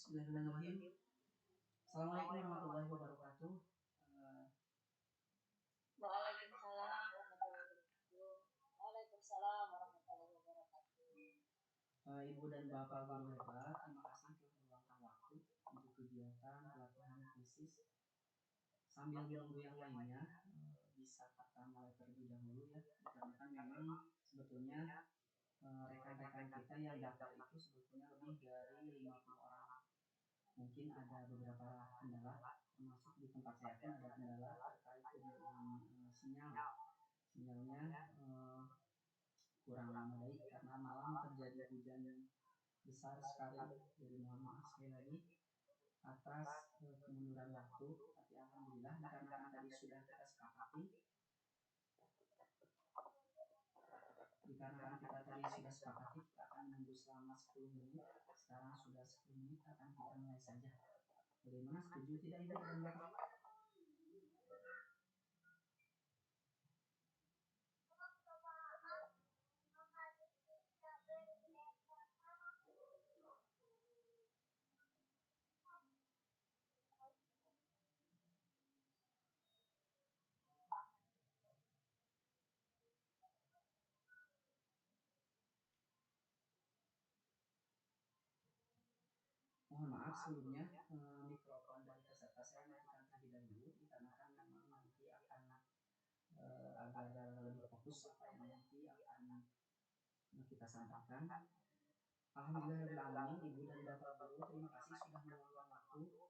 Bismillahirrahmanirrahim. Assalamualaikum warahmatullahi wabarakatuh. Eh, Waalaikumsalam warahmatullahi wabarakatuh. Waalaikumsalam warahmatullahi wabarakatuh. Ibu dan Bapak guru hebat, terima kasih telah meluangkan waktu untuk kegiatan pelatihan khusus. Sambil menunggu yang lainnya, bisa kita mulai terlebih dahulu ya, dikarenakan memang sebetulnya rekan-rekan kita yang daftar itu sebetulnya lebih dari 50 orang. Mungkin ada beberapa kendala, termasuk di tempat saya pun ada kendala terkait dengan sinyalnya kurang memadai karena malam terjadi hujan yang besar sekali. Jadi mohon maaf sekali lagi atas kemunduran waktu, tapi alhamdulillah dikarenakan tadi sudah kita sepakati, kita akan menunggu selama 10 menit. Sekarang sudah 10 menit, akan kita mulai saja. Bagaimana, setuju tidak Ibu dan Bapak? Mohon maaf sebelumnya, mikrofon dari peserta saya matikan terlebih dahulu dikarenakan memang nanti akan agar lebih fokus apa yang nanti akan kita sampaikan. Alhamdulillahirrahmanirrahim, Ibu dan Bapak guru, terima kasih sudah meluangkan waktu.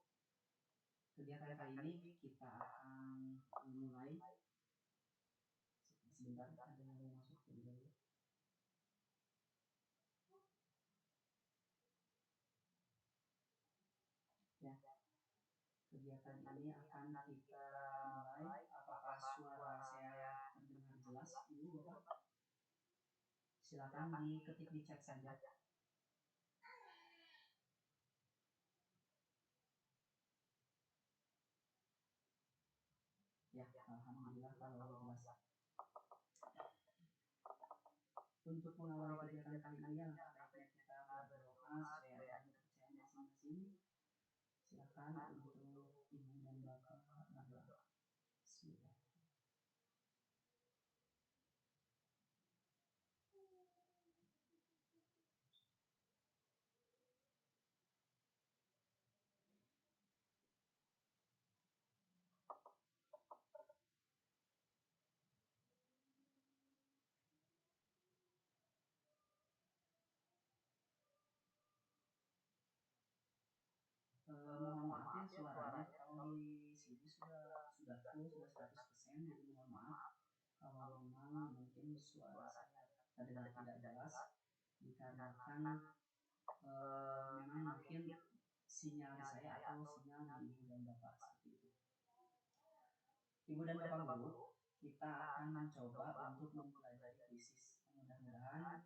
Kegiatan kali ini kita akan mulai. Sebentar, ada yang mau masuk terlebih dahulu. Ya, kegiatan ini akan kita mulai. Apakah suara saya terdengar jelas, Ibu Bapak? Silakan diketik di chat saja. Ya, alhamdulillah kalau jelas. Untuk mengawali kegiatan kali ini, alangkah baiknya kita berdoa sesuai dengan kepercayaan masing-masing. Silakan untuk Ibu dan Bapak berdoa. Bismillah. Mohon maaf ya suaranya, kalau di sini sudah full, sudah 100%, jadi mohon maaf kalau memang mungkin suara saya terdengar tidak jelas dikarenakan memang mungkin sinyal di saya atau sinyal di Ibu dan Bapak seperti itu. Ibu dan Bapak guru, kita akan mencoba untuk mempelajari kuisis. Mudah-mudahan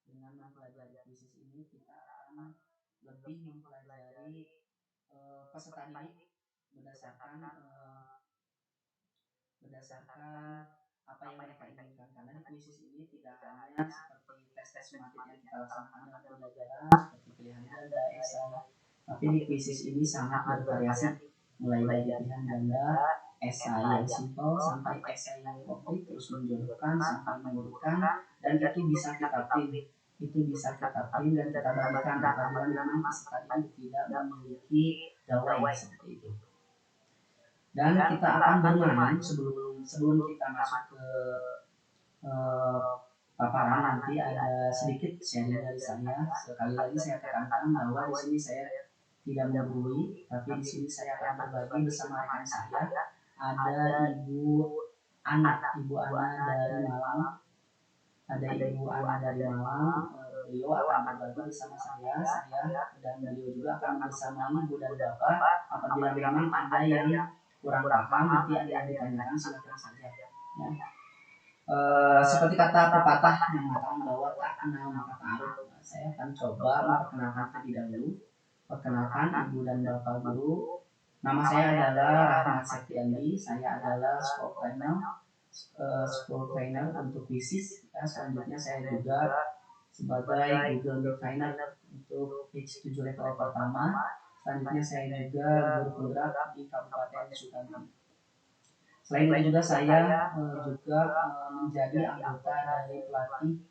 dengan mempelajari kuisis ini kita akan lebih mempelajari peserta didik berdasarkan apa yang mereka inginkan, karena di kuisis ini tidak hanya seperti tes sumatif yang kita laksanakan dalam pembelajaran seperti pilihan ganda, esai, tapi di kuisis ini sangat bervariasi, mulai dari pilihan ganda, esai yang simple sampai esai yang komplit, terus menjodohkan sampai mengurutkan, dan itu bisa kita print dan kita bagikan apabila memang peserta didik tidak memiliki gawai seperti itu. Dan kita akan bermain sebelum kita masuk ke paparan. Nanti ada sedikit sharing dari saya. Sekali lagi saya tekankan bahwa di sini saya tidak menggurui, tapi di sini saya akan berbagi bersama rekan saya. Ada Ibu Ana dari Malang. Beliau akan berbagi bersama saya dan beliau juga akan bersama Ibu dan Bapak. Apabila memang ada yang kurang paham, nanti ada yang ditanyakan, silakan saja. Ya. Seperti kata pepatah yang mengatakan bahwa tak kenal maka ta'aruf. Saya akan coba memperkenalkan terlebih dahulu. Perkenalkan Ibu dan Bapak guru. Nama saya adalah Rahmat Septiandi. Saya adalah school trainer untuk kuisis. Selanjutnya saya juga sebagai Google Meet trainer untuk pitch 7 level pertama. Selanjutnya saya juga bergerak di Kabupaten Sukabumi. Selain itu juga saya juga menjadi anggota dari pelatih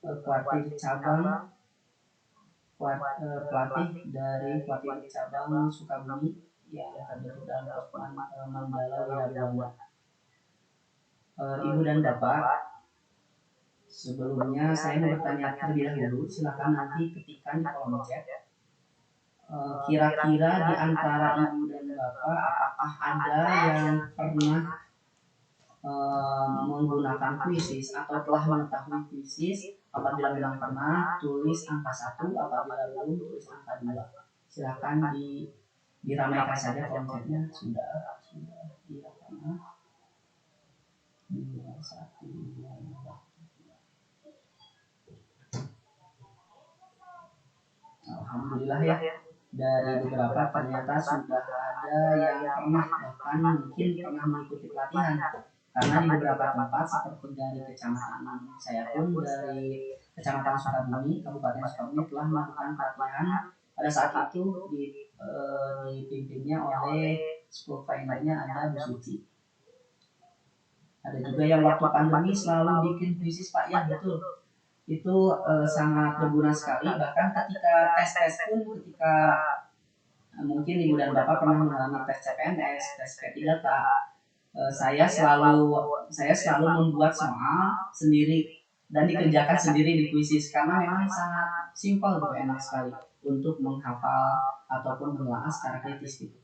pelatih cabang Sukabumi yang terbentuk dalam Kosman Mandala Wirabuana. Ibu dan Bapak, sebelumnya saya mau bertanya terlebih dahulu, silakan nanti ketikkan di kolom chat. Kira-kira di antara ibu dan bapak, apakah ada yang pernah menggunakan kuisis atau telah mengetahui kuisis? Apabila memang pernah, tulis angka 1, apabila belum, tulis angka 2. Silakan diramaikan saja kolom chatnya. Sudah diramaikan. 2, 1, 2. Alhamdulillah ya, dari beberapa ternyata sudah ada yang pernah, bahkan mungkin pernah mengikuti pelatihan. Karena di beberapa tempat seperti dari kecamatan saya pun dari Kecamatan Sukabumi, Kabupaten Sukabumi telah melakukan pelatihan. Pada saat itu dipimpinnya oleh school trainernya ada Bu Suci. Ada juga yang waktu pandemi selalu bikin kuisis Pak, ya betul. Itu sangat berguna sekali, bahkan ketika tes pun, ketika mungkin ibu dan bapak pernah mengalami tes CPNS, tes P3K, saya selalu membuat soal sendiri dan dikerjakan sendiri di kuisis karena memang sangat simpel gitu, enak sekali untuk menghafal ataupun menelaah secara kritis gitu.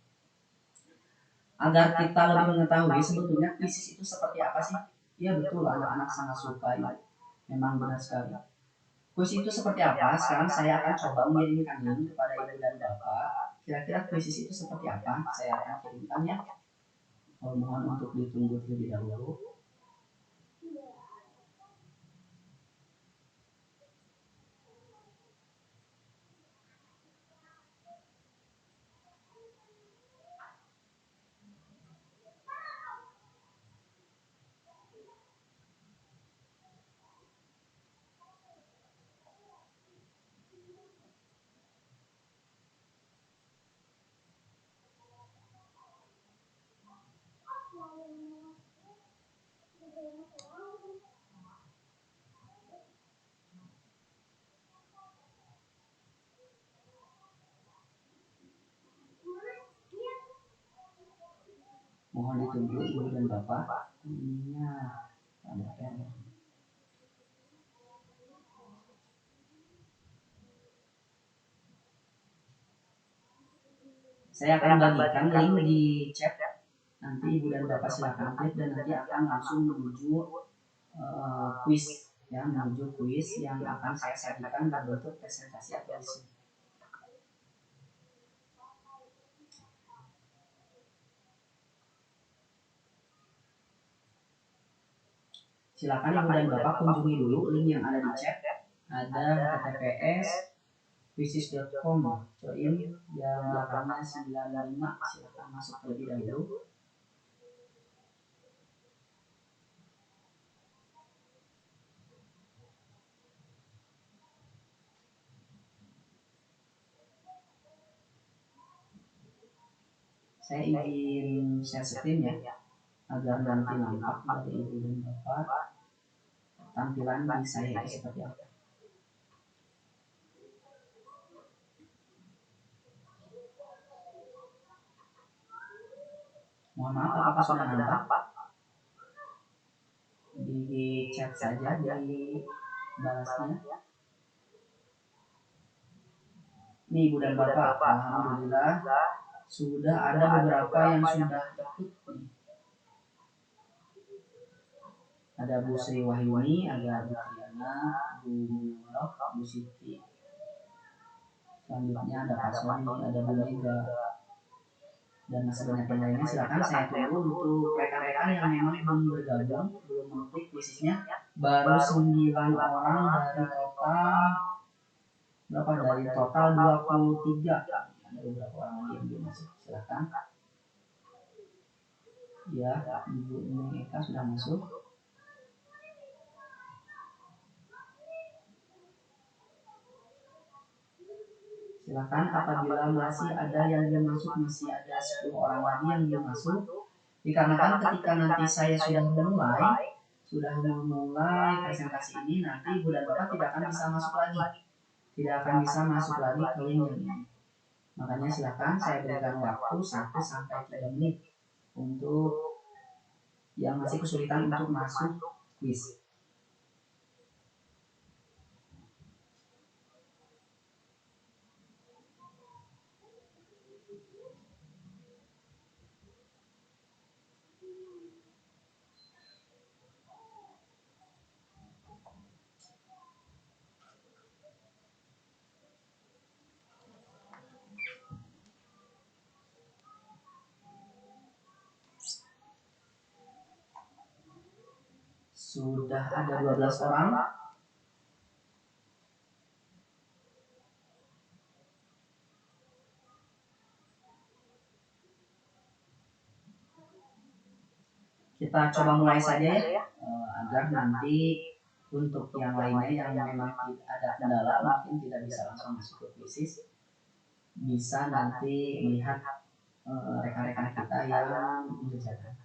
Agar kita lebih mengetahui sebetulnya kuisis itu seperti apa sih? Ya betul, anak-anak sangat suka ya. Memang benar sekali. Kuisis itu seperti apa? Sekarang saya akan coba mengirimkan link kepada ibu dan bapak. Kira-kira kuisis itu seperti apa? Saya akan kirimkan ya. Mohon untuk ditunggu terlebih dahulu. Mohon ditunggu ibu dan bapak. Ininya ada error. Saya akan bagikan link di chat. Nanti ibu dan bapak silakan klik dan nanti akan langsung menuju kuis, ya, menuju kuis yang akan saya sajikan berbentuk presentasi atau list. Silakan ibu dan bapak kunjungi dulu link yang ada di chat. Ada https kuisis.com join yang belakangnya 95. Silakan masuk terlebih dahulu. Saya izin share screen ya, agar nanti nampak dari ibu dan bapak tampilan di saya seperti apa. Mohon maaf apakah sudah nampak? Di chat saja, di balasnya. Nih ibu dan bapak, alhamdulillah sudah ada beberapa yang sudah ikut. Ada Bu Sri Wahyuni, ada Bu Triana, Bu Munawwaroh, Bu Siti. Selanjutnya ada Pak Sony, ada Bu Mega, dan masih banyak yang lainnya. Silakan saya tunggu untuk rekan-rekan yang memang belum bergabung, belum mengklik kuisisnya. Baru 9 orang dari total berapa? Dari total 23. Ada beberapa orang lagi yang belum masuk. Silakan. Ya, Ibu Eka sudah masuk. Silakan apabila masih ada yang belum masuk, masih ada 10 orang lagi yang belum masuk. Dikarenakan ketika nanti saya sudah memulai presentasi ini, nanti Ibu dan Bapak tidak akan bisa masuk lagi. Tidak akan bisa masuk lagi ke link yang ini. Makanya silakan saya berikan waktu 1 sampai 3 menit untuk yang masih kesulitan untuk masuk quiz. Sudah ada 12 orang. Kita coba mulai saja ya, agar nanti untuk yang lainnya yang memang tidak ada kendala, mungkin tidak bisa langsung masuk ke kuisis, bisa nanti melihat rekan-rekan kita yang mengerjakan.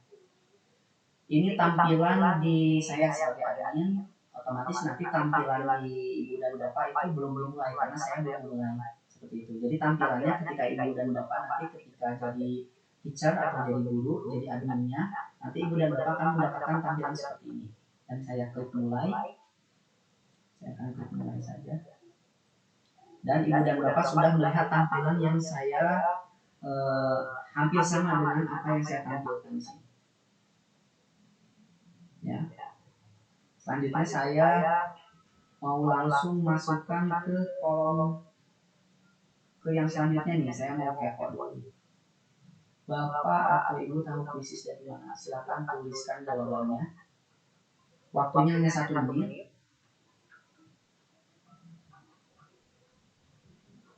Ini tampilan di saya sebagai admin, otomatis nanti tampilan di Ibu dan Bapak itu belum dimulai karena saya belum mulai seperti itu. Jadi tampilannya ketika Ibu dan Bapak nanti ketika jadi teacher atau jadi guru, jadi adminnya, nanti Ibu dan Bapak akan mendapatkan tampilan seperti ini. Dan saya klik mulai, saya akan klik mulai saja. Dan Ibu dan Bapak sudah melihat tampilan yang saya hampir sama dengan apa yang saya tampilkan di sini. Ya. Selanjutnya saya mau langsung masukkan ke kolom yang selanjutnya nih. Saya mau kepo dulu. Bapak atau Ibu tahu kuisis dari mana? Silakan tuliskan jawabannya. Waktunya hanya 1 menit.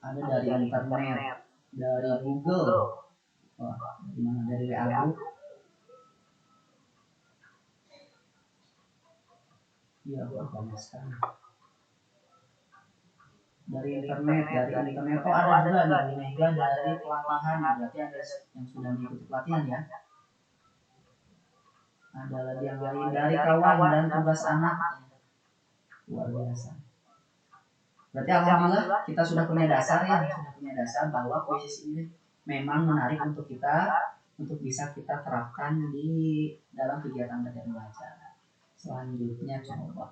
Ada dari internet, dari Google, dari WA Group. Iya, banyak sekali. Dari internet. Oh, ada juga nih Bu Mega dari pelatihan. Berarti ada yang sudah mengikuti pelatihan ya. Ada lagi yang lain dari kawan dan tugas anak. Luar biasa. Berarti alhamdulillah kita sudah punya dasar ya, bahwa kuisis ini memang menarik untuk kita, untuk bisa kita terapkan di dalam kegiatan belajar mengajar. Selanjutnya coba.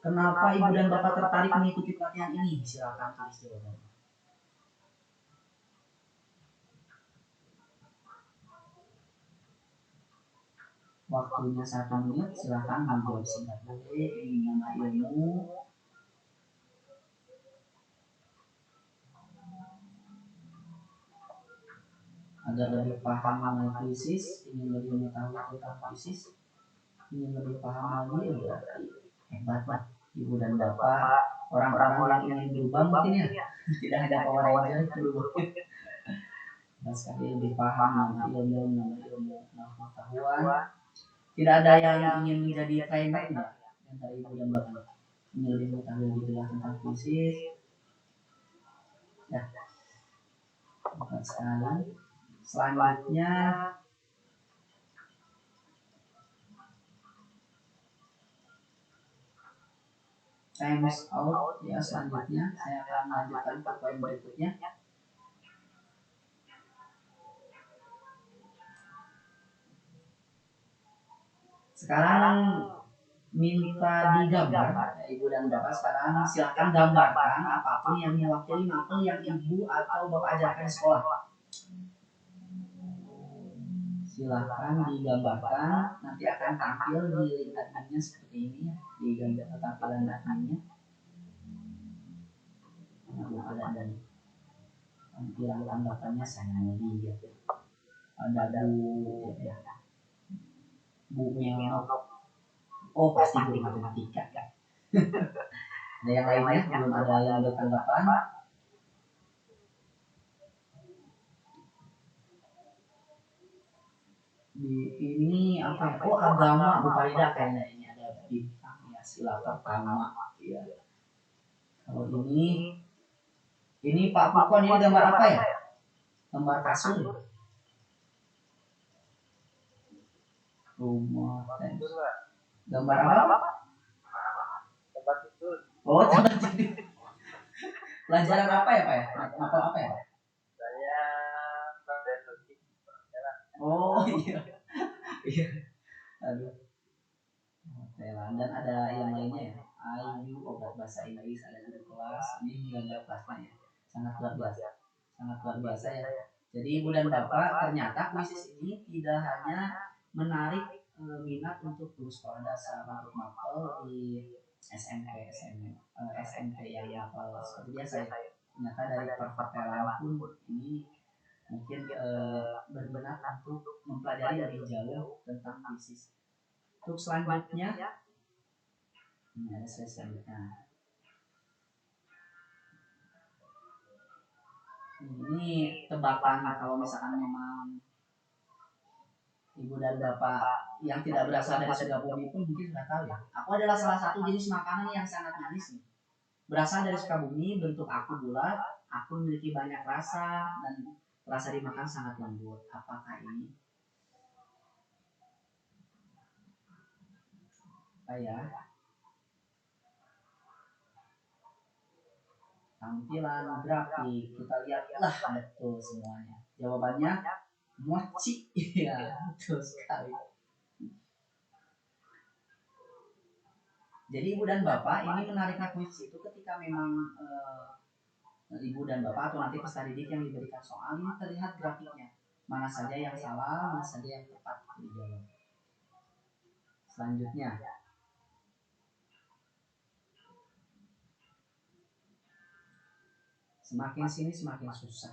Kenapa Ibu dan Bapak tertarik mengikuti pelatihan ini? Silakan tulis jawabannya. Waktunya 1 menit, silakan menjawab singkat boleh. Ini nama ilmu. Agar lebih paham mengenai kuisis, ingin lebih mengetahui tentang kuisis, ingin lebih paham lagi, berarti hebat lah Ibu dan Bapak, orang-orang yang ingin berubah mungkin ya, tidak hanya Power Ranger berubah. Nah, sekali lebih paham nama ilmu pengetahuan. Tidak ada yang ingin menjadi trainer enggak? Yang dari Ibu dan Bapak ingin lebih mengetahui lebih jelas tentang kuisis. Ya, hebat sekali. Selanjutnya times out ya. Selanjutnya saya akan lanjutkan ke poin berikutnya. Sekarang minta digambar ya, Ibu dan Bapak. Sekarang silahkan gambarkan apapun yang mewakili materi yang Ibu atau Bapak ajarkan di sekolah. Silahkan digambarkan, nanti akan tampil di link adminnya seperti ini ya, di gambar tampilan adminnya. Ada tampilan tanggapannya, saya mau lihat. Ada Bu Melnok. Oh, pasti guru matematika. Ada yang lainnya? Belum ada yang bertanggapan? Di ini apa ya? Oh, agama Bu Farida kayaknya ini ada bintang ya, sila pertama ya. Kalau ini Pak Pukon, ini gambar apa ya? Gambar kasur, rumah, gambar apa? Oh, tempat tidur. Pelajaran apa ya Pak ya? Ngapal apa ya? Saya Oh iya, iya. Aduh, Thailand. Dan ada yang lainnya ya. IU obat bahasa Inggris, ada guru kelas. Ini gambar kelasnya ya. Sangat luar biasa, sangat luar biasa ya. Jadi ibu dan bapak, ternyata kuisis ini tidak hanya menarik minat untuk guru sekolah dasar, untuk mapel di SMP yang mapel seperti biasa ya. Ternyata dari perhotelan pun ini mungkin berminat untuk mempelajari lebih jauh tentang kuisis. Untuk selanjutnya, ini ada slide selanjutnya. Ini tebakan, kalau misalkan memang ibu dan bapak yang tidak berasal dari Sukabumi pun mungkin sudah tahu ya. Aku adalah salah satu jenis makanan yang sangat manis nih. Berasal dari Sukabumi, bentuk aku bulat, aku memiliki banyak rasa dan rasa dimakan sangat lembut. Apakah ini? Ya, tampilan grafik kita lihat lah, betul semuanya. Jawabannya mochi. Iya, betul sekali. Jadi ibu dan bapak, ini menariknya kuis itu ketika memang ibu dan bapak atau nanti peserta didik yang diberikan soal ini terlihat grafiknya, mana saja yang salah, mana saja yang tepat dijawab. Selanjutnya, semakin sini semakin susah.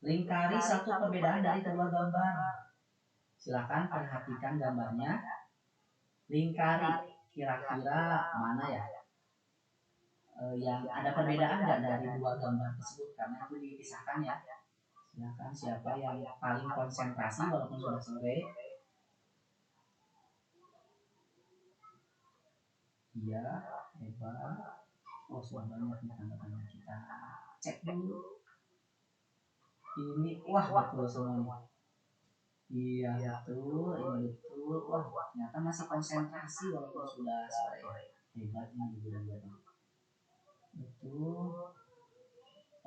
Lingkari satu perbedaan dari kedua gambar. Silakan perhatikan gambarnya. Lingkari kira-kira mana ya yang ada perbedaan nggak dari dua gambar tersebut, karena itu dipisahkan ya. Silakan, siapa yang paling konsentrasi walaupun sudah sore. Iya, hebat. Oh, sudah banyak nih tanda-tanda, kita cek dulu. Ini wah betul semuanya. Iya betul, ini betul. Wah, ternyata masih konsentrasi walaupun sudah sore. Hebat ini ibu dan bapak. Betul.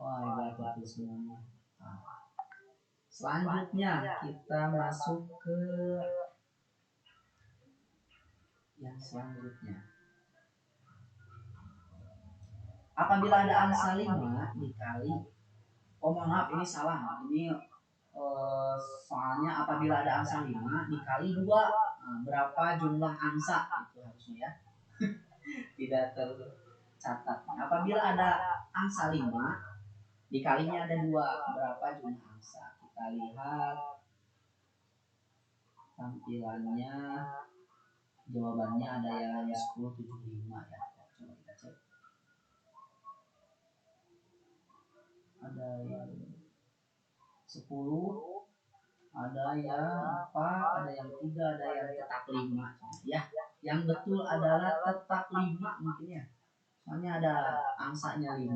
Wah, hebat betul semuanya. Nah, selanjutnya kita masuk ke yang selanjutnya. Apabila ada angsa 5 dikali, oh mohon maaf ini salah. Ini soalnya apabila ada angsa 5 dikali 2, berapa jumlah angsa itu harusnya ya. Tidak tercatat. Apabila ada angsa 5 dikalinya ada 2, berapa jumlah angsa? Kita lihat tampilannya, jawabannya ada yang 1075 ya. Coba kita cek. Ada yang 10, ada yang 4, ada yang 3, ada yang tetap 5 ya. Yang betul adalah tetap 5 mungkin ya. Soalnya ada angsanya 5,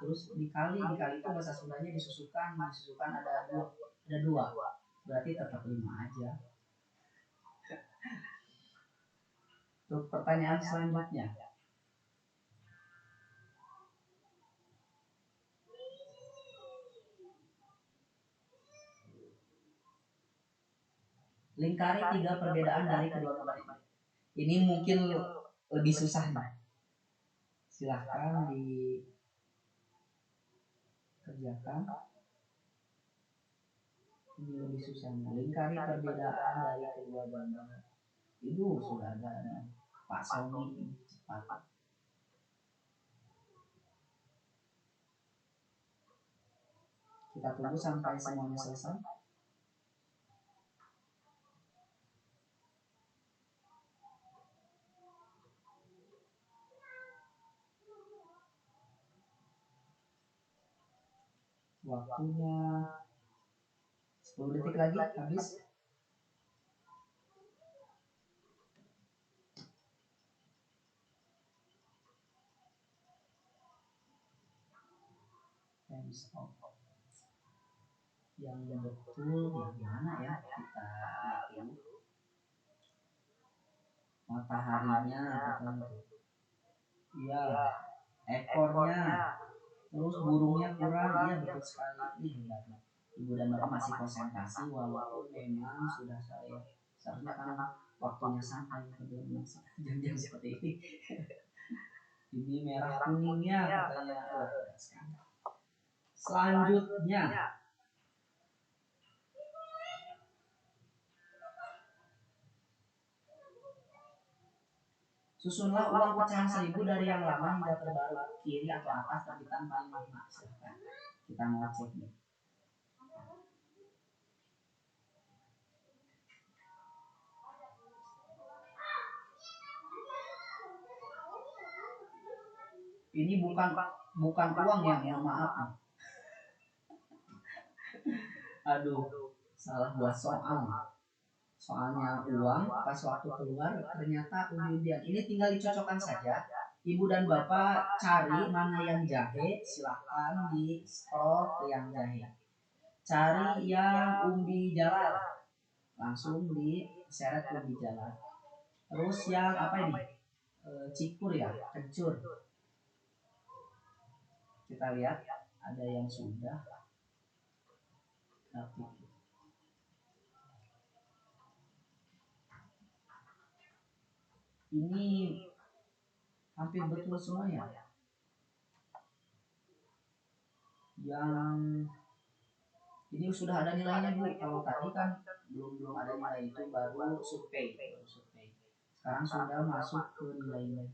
terus dikali itu bahasa Sundanya disusukan ada 2. Berarti tetap 5 aja. Untuk pertanyaan selanjutnya. Lingkari 3 perbedaan dari kedua gambar ini. Ini mungkin lebih susah nih. Silahkan dikerjakan. Ini lebih susah. Lingkari perbedaan dari kedua gambar. Itu sudah ada nih. Pak Sony cepat. Kita tunggu sampai semuanya selesai. Waktunya 10 detik lagi habis. times of yang betul yang mana ya, kita lihat dulu. Mataharinya katanya tuh. Iya, ekornya, terus burungnya kurang. Iya betul sekali. Ini hebatnya. Ibu dan bapak masih konsentrasi walaupun memang sudah saya seharusnya kan waktunya sampai belum jam-jam seperti ini. Ini merah kuningnya katanya. Wah, sekali. Selanjutnya susunlah uang pecahan 1000 dari yang lama hingga terbaru, kiri atau atas terbitan paling lama. Silahkan. Kita mau cek nih. Ini bukan uang ya, mohon maaf nih. Aduh, salah buat soal. Soalnya uang, pas waktu keluar ternyata undian. Ini tinggal dicocokkan saja. Ibu dan bapak cari mana yang jahe, silahkan di scroll ke yang jahe. Cari yang umbi jalar, langsung diseret umbi jalar. Terus yang apa ini? Cikur ya, kencur. Kita lihat ada yang sudah gratis. Ini hampir betul semua ya. Yang ini sudah ada nilainya Bu. Kalau tadi kan belum ada nilai, itu baru survei. Sekarang sudah masuk ke nilainya.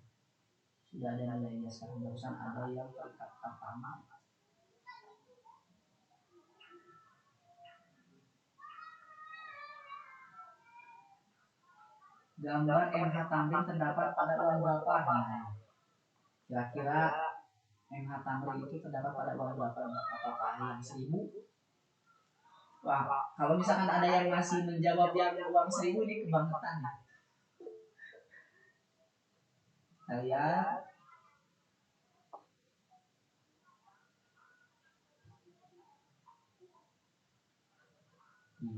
Sudah ada nilainya sekarang. Barusan ada yang peringkat pertama. Gambar MH Tamrin terdapat pada uang berapa? Nah, kira-kira MH Tamrin itu terdapat pada uang berapa? Apakah yang 1000? Wah, kalau misalkan ada yang masih menjawab yang uang 1000 ini kebangetan nih. Kalian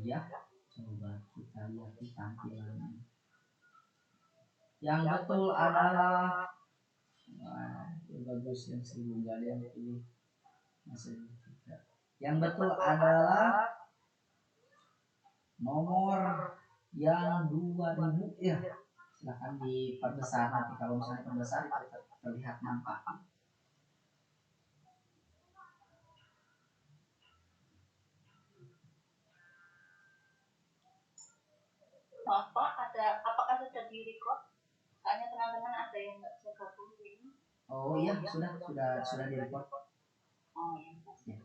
iya, coba kita lihat di tampilannya. Yang betul adalah, wah, bagus yang 1000, enggak ada yang pilih masih tidak. Yang betul adalah nomor yang 2000 ya. Silahkan diperbesar nanti, kalau misalnya perbesar itu terlihat nampak. Maaf Pak, apakah sudah di record? Soalnya teman-teman ada yang nggak bisa gabung ini. Oh iya, sudah di record. Oh iya. Ya.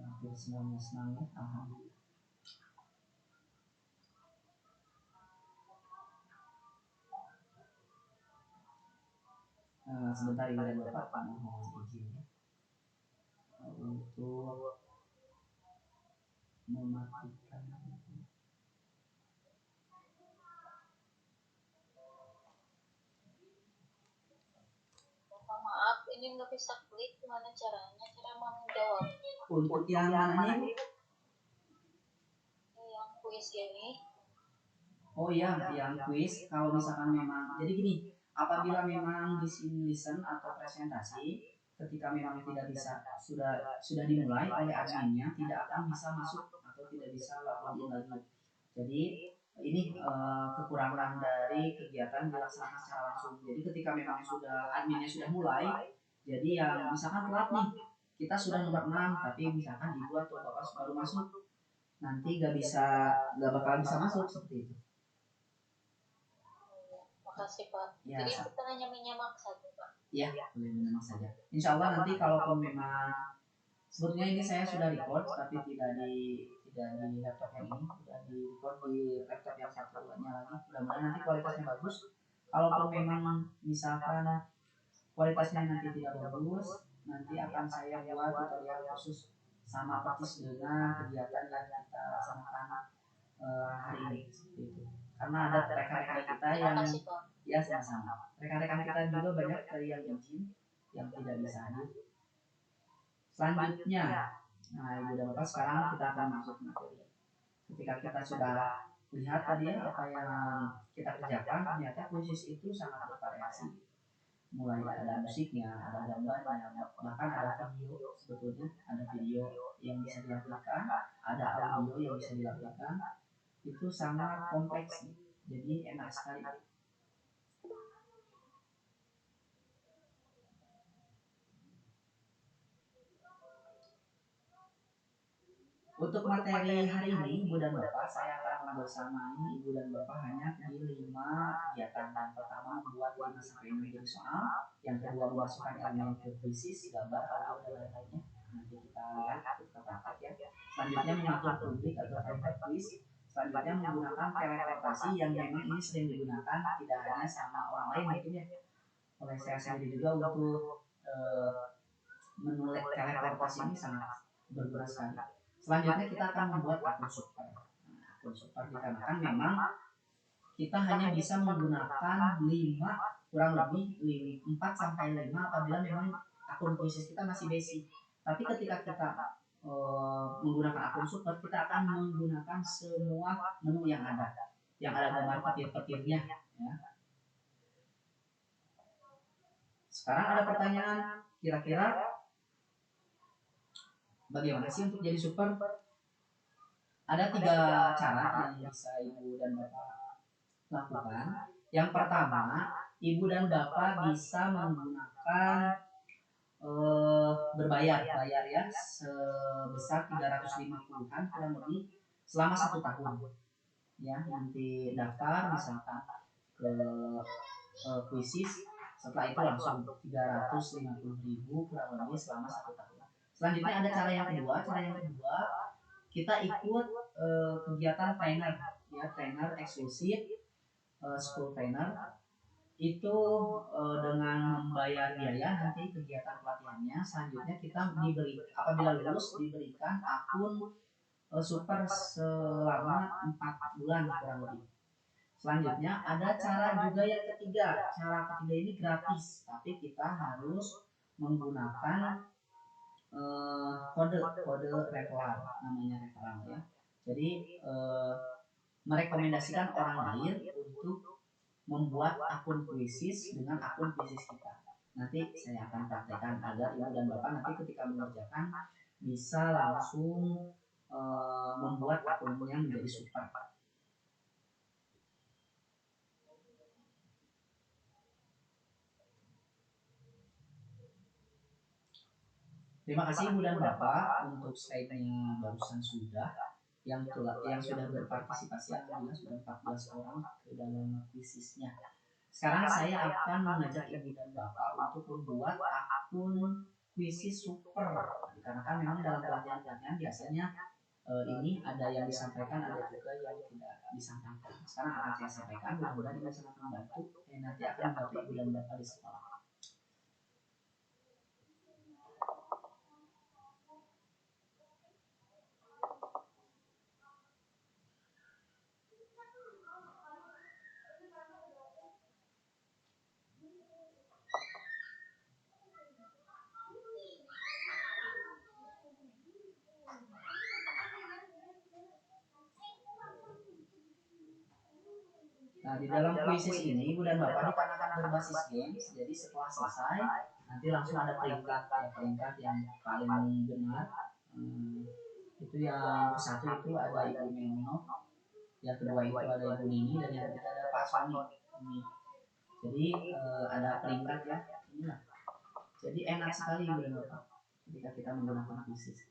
Hampir semuanya senang ya, alhamdulillah. Sebentar ibu dan bapak mohon izin ya untuk mematikan. Maaf, ini nggak bisa klik. Gimana caranya? Cara mau menjawab? Untuk yang mana nih? Yang kuis ini. Oh iya, yang kuis. Kalau misalkan memang, jadi gini, apabila memang di sini listen atau presentasi, ketika memang tidak bisa sudah dimulai oleh adminnya, tidak akan bisa masuk atau tidak bisa login lagi. Jadi ini kekurangan dari kegiatan dilaksanakan secara langsung. Jadi ketika memang sudah adminnya sudah mulai, jadi yang misalkan telat nih, kita sudah nomor 6, tapi misalkan ibu atau bapak baru masuk, nanti gak bakal bisa masuk seperti itu. Makasih Pak. Ya, jadi kita hanya menyimak saja Pak. Iya, boleh menyimak saja. Insya Allah nanti kalaupun memang sebetulnya ini saya sudah record tapi tidak di laptop yang ini, sudah di record di laptop yang satunya lagi. Mudah-mudahan nanti kualitasnya bagus. Kalaupun memang misalkan kualitasnya nanti tidak bagus, nanti akan saya buat tutorial khusus sama persis dengan kegiatan yang kita laksanakan hari ini seperti itu. karena ada rekan-rekan kita yang ya sama-sama. Rekan-rekan kita juga banyak yang izin yang tidak bisa hadir. Selanjutnya, nah Ibu dan Bapak sekarang kita akan masuk materi. Ketika kita sudah lihat tadi ya apa yang kita kerjakan, ternyata khusus itu sangat bervariasi. Mulai ada musiknya, ada gambarnya, bahkan ada video sebetulnya, ada video yang bisa dilakukan, ada audio yang bisa dilakukan, itu sangat kompleks, jadi enak sekali. Untuk materi hari ini, Ibu dan Bapak, saya akan bersamai Ibu dan Bapak hanya di 5 kegiatan. Yang pertama membuat 5-6 jadi soal, yang kedua memasukkan elemen ke krisis, gambar, audio, dan lain-lainnya. Nanti kita lihat, kita praktek ya. Selanjutnya mengatur publik atau private quiz. Selanjutnya menggunakan teleportasi yang memang ini sering digunakan tidak hanya sama orang lain mungkin ya, oleh saya sendiri juga untuk menulis teleportasi ini sangat berguna sekali. Selanjutnya kita akan membuat akun super. Nah, akun super dikarenakan memang kita hanya bisa menggunakan 5 kurang lebih 4 sampai 5 apabila memang akun khusus kita masih basic. Tapi ketika kita menggunakan akun super, kita akan menggunakan semua menu yang ada gambar petir-petirnya ya. Sekarang ada pertanyaan, kira-kira bagaimana sih untuk jadi super? Ada 3 cara yang bisa Ibu dan Bapak lakukan. Yang pertama, Ibu dan Bapak bisa menggunakan bayar ya sebesar 350-an kurang lebih selama 1 tahun. Ya, nanti daftar misalkan ke Quizzes, setelah itu langsung 350.000 kurang lebih selama 1 tahun. Selanjutnya ada cara yang kedua kita ikut kegiatan trainer ya, trainer eksklusif, school trainer itu dengan membayar biaya nanti kegiatan pelatihannya. Selanjutnya kita apabila lulus diberikan akun super selama 4 bulan kurang lebih. Selanjutnya ada cara juga yang ketiga. Cara ketiga ini gratis, tapi kita harus menggunakan kode referral, namanya referral ya. Jadi merekomendasikan orang lain untuk membuat akun Quizzes dengan akun Quizzes kita. Nanti saya akan praktekkan agar Ibu dan Bapak nanti ketika mengerjakan bisa langsung membuat akunnya menjadi super. Terima kasih Ibu dan Bapak untuk slide-nya barusan sudah. Yang sudah berpartisipasi alhamdulillah sudah 14 orang ke dalam Quizzesnya. Sekarang saya akan mengajak Ibu dan Bapak untuk membuat akun Quizzes super. Dikarenakan memang dalam pelatihan biasanya ini ada yang disampaikan, ada juga yang tidak disampaikan. Sekarang akan saya sampaikan, mudah-mudahan ini sangat membantu. Nanti akan membantu Ibu dan Bapak di sekolah. Nah, di dalam Quizzes ini Ibu dan Bapak dikarenakan berbasis games, jadi setelah selesai nanti langsung ada peringkat yang paling benar. Itu yang ke-1 itu ada Ibu Meno, yang kedua itu ada Ibu Nini, dan yang ketiga ada Pak Sony. Jadi ada peringkat ya. Inilah. Jadi enak sekali Ibu dan Bapak ketika kita menggunakan Quizzes.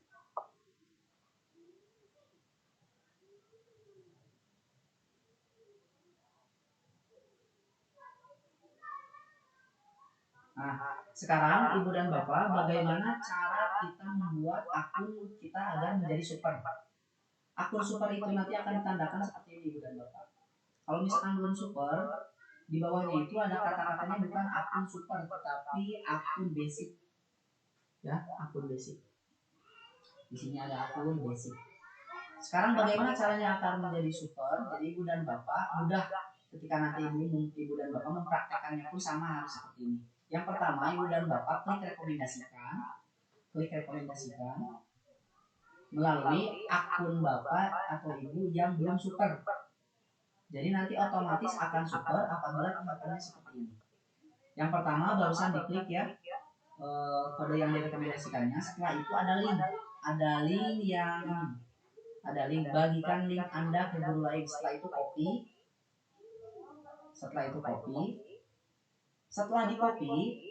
Nah, sekarang Ibu dan Bapak, bagaimana cara kita membuat akun kita agar menjadi super? Akun super itu nanti akan ditandakan seperti ini Ibu dan Bapak. Kalau misalkan belum super, di bawahnya itu ada kata-katanya bukan akun super, tetapi akun basic. Ya, akun basic. Di sini ada akun basic. Sekarang bagaimana caranya agar menjadi super? Jadi ibu dan bapak mudah ketika nanti ibu dan bapak mempraktekannya pun sama harus seperti ini. Yang pertama, ibu dan bapak klik rekomendasikan melalui akun bapak atau ibu yang belum super. Jadi nanti otomatis akan super apabila kelihatannya seperti ini. Yang pertama barusan diklik ya, kode yang direkomendasikannya. Setelah itu ada link bagikan link Anda ke guru lain. Setelah itu copy. Setelah di copy,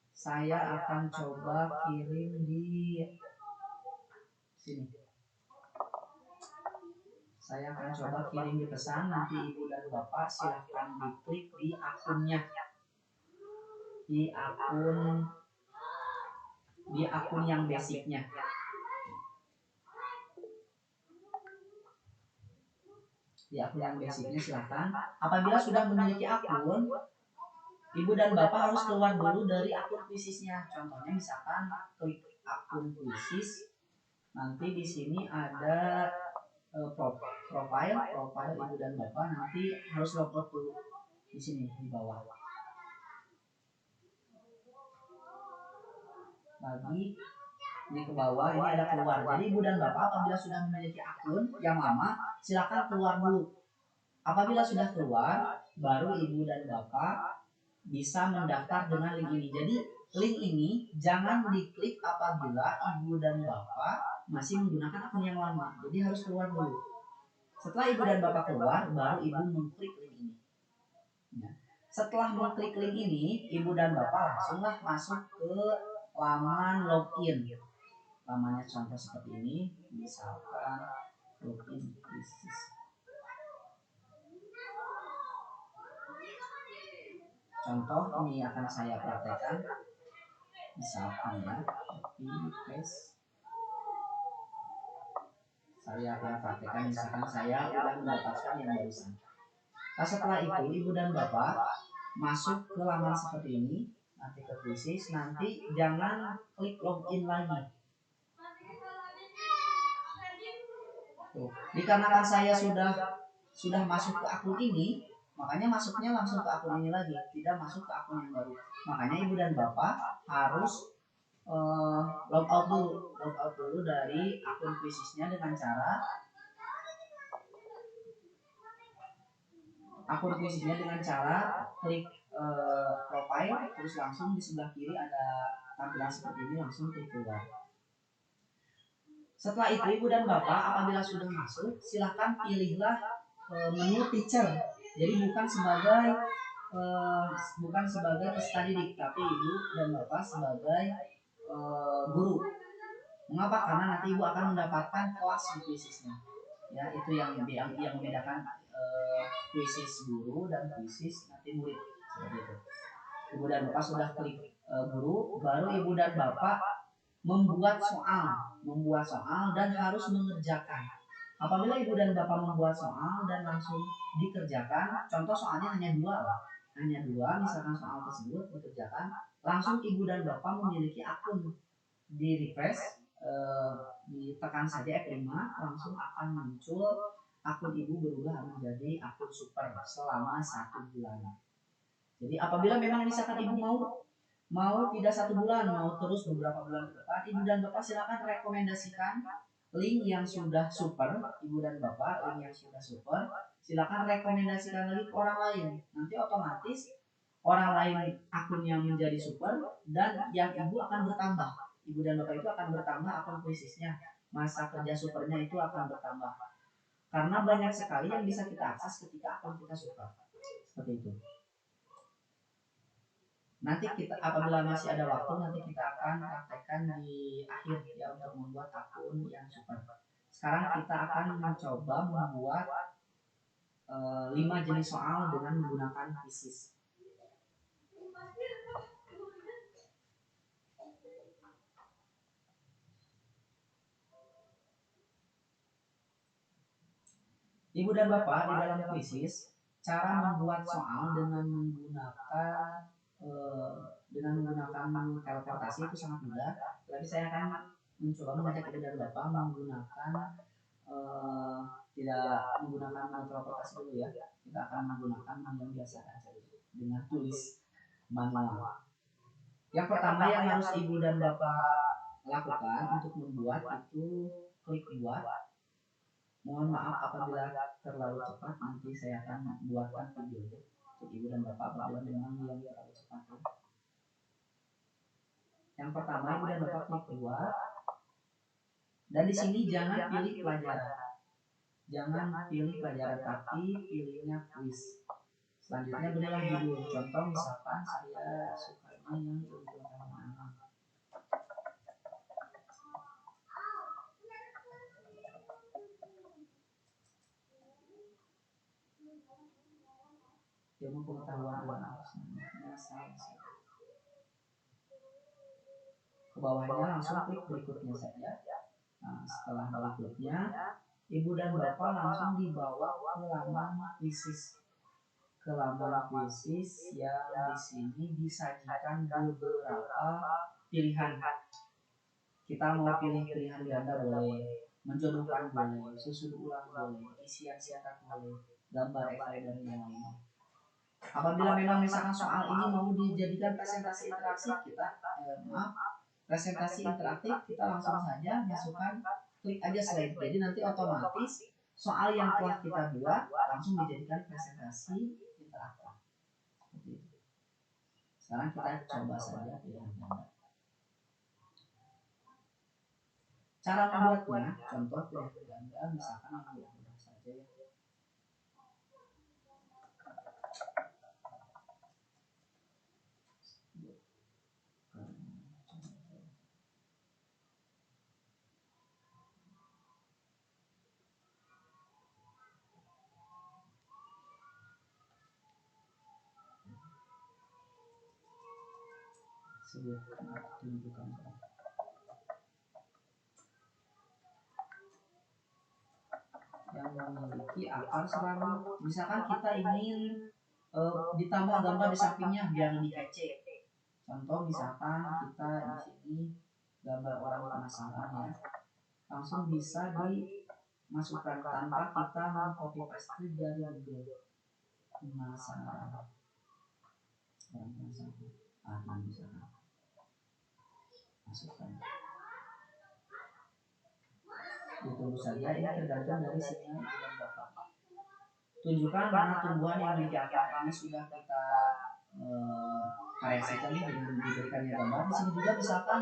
saya akan coba kirim di sini. Saya akan coba kirim di pesan. Nanti ibu dan bapak silahkan diklik di akunnya, di akun yang basicnya. Di akun yang basicnya silahkan. Apabila sudah memiliki akun, ibu dan bapak harus keluar dulu dari akun kuisisnya. Contohnya misalkan klik akun kuisis, nanti di sini ada profile ibu dan bapak, nanti harus logout dulu di sini di bawah. Lagi ini ke bawah, ini ada keluar. Jadi ibu dan bapak apabila sudah memiliki akun yang lama, silakan keluar dulu. Apabila sudah keluar, baru ibu dan bapak bisa mendaftar dengan link ini. Jadi link ini jangan diklik apabila ibu dan bapak masih menggunakan akun yang lama. Jadi harus keluar dulu. Setelah ibu dan bapak keluar, baru ibu mengklik link ini. Ya. Setelah mengklik link ini, ibu dan bapak langsunglah masuk ke laman login. Lamannya contoh seperti ini, misalkan login kuisis. Contoh ini akan saya praktekkan, misalkan ya, copy paste. Saya akan praktekkan, misalkan saya sudah mendapatkan yang barusan. Nah, setelah itu ibu dan bapak masuk ke laman seperti ini, nanti ke kuisis, nanti jangan klik login lagi. Tuh, dikarenakan saya sudah masuk ke akun ini, makanya masuknya langsung ke akun ini lagi, tidak masuk ke akun yang baru. Makanya ibu dan bapak harus logout dulu dari akun kuisisnya dengan cara klik profile, terus langsung di sebelah kiri ada tampilan seperti ini, langsung klik keluar. Setelah itu ibu dan bapak apabila sudah masuk, silahkan pilihlah menu teacher. Jadi bukan sebagai peserta didik, tapi ibu dan bapak sebagai guru. Mengapa? Karena nanti ibu akan mendapatkan kelas di kuisisnya. Ya, itu yang membedakan kuisis guru dan kuisis nanti murid, seperti itu. Ibu dan bapak sudah klik guru, baru ibu dan bapak membuat soal dan harus mengerjakan. Apabila ibu dan bapak membuat soal dan langsung dikerjakan, contoh soalnya hanya dua, misalkan soal tersebut dikerjakan, langsung ibu dan bapak memiliki akun, di refresh, ditekan saja F5, langsung akan muncul akun ibu berubah menjadi akun super selama 1 bulan. Jadi apabila memang misalkan ibu mau tidak 1 bulan, mau terus beberapa bulan ke depan, ibu dan bapak silakan rekomendasikan link yang sudah super. Ibu dan bapak link yang sudah super silakan rekomendasikan lagi ke orang lain. Nanti otomatis orang lain akun yang menjadi super dan yang ibu akan bertambah. Ibu dan bapak itu akan bertambah akun kuisisnya. Masa kerja supernya itu akan bertambah. Karena banyak sekali yang bisa kita akses ketika akun kita super. Seperti itu. Nanti apabila masih ada waktu, nanti kita akan praktekkan di akhir ya untuk membuat akun yang super. Sekarang kita akan mencoba membuat 5 jenis soal dengan menggunakan kuisis. Ibu dan bapak di dalam kuisis, cara membuat soal dengan menggunakan dengan menggunakan teleportasi itu sangat mudah. Tapi saya akan mencoba mengajak ibu dan bapak menggunakan tidak menggunakan teleportasi dulu ya. Kita akan menggunakan yang biasa saja dengan tulis manual. Yang pertama yang harus ibu dan bapak lakukan untuk membuat itu klik buat. Mohon maaf apabila terlalu cepat, nanti saya akan buatkan videonya untuk ibu dan bapak apabila memang yang terlalu cepat ya. Yang pertama ibu dan bapak klik buat, dan di sini jangan pilih pelajaran, tapi pilihnya quiz. Selanjutnya berilah judul. Contoh misalkan saya sukanya yang ilmu. Ilmu pengetahuan alam. Ke bawahnya langsung klik berikutnya saja. Nah, setelah berikutnya, ibu dan bapak langsung dibawa ke laman kuisis. Yang di sini disajikan beberapa pilihan. Kita mau pilih pilihan ganda boleh, menjodohkan boleh, susun ulang boleh, isian singkat boleh, gambar efek dan yang lainnya. Apabila memang misalkan soal ini mau dijadikan presentasi interaktif, kita langsung saja masukkan, klik aja slide. Jadi nanti otomatis soal yang telah kita buat langsung dijadikan presentasi interaktif. Sekarang kita coba saja pilihan ganda. Cara membuatnya, contoh pilihan ganda misalkan yang mudah-mudah saja ya. Sebutkan atau tunjukkan yang memiliki akar serabut. Misalkan kita ingin ditambah gambar di sampingnya biar lebih kece. Contoh misalkan kita di sini gambar orang penasaran ya, langsung bisa dimasukkan tanpa kita mengcopy paste dari Google. Penasaran, orang penasaran, misalkan masukkan. Ditunggu saja, ini tergantung dari sinyal dan bapak. Tunjukkan mana tumbuhan yang memiliki akar. Ini sudah kita variasikan dengan diberikannya gambar. Di sini juga misalkan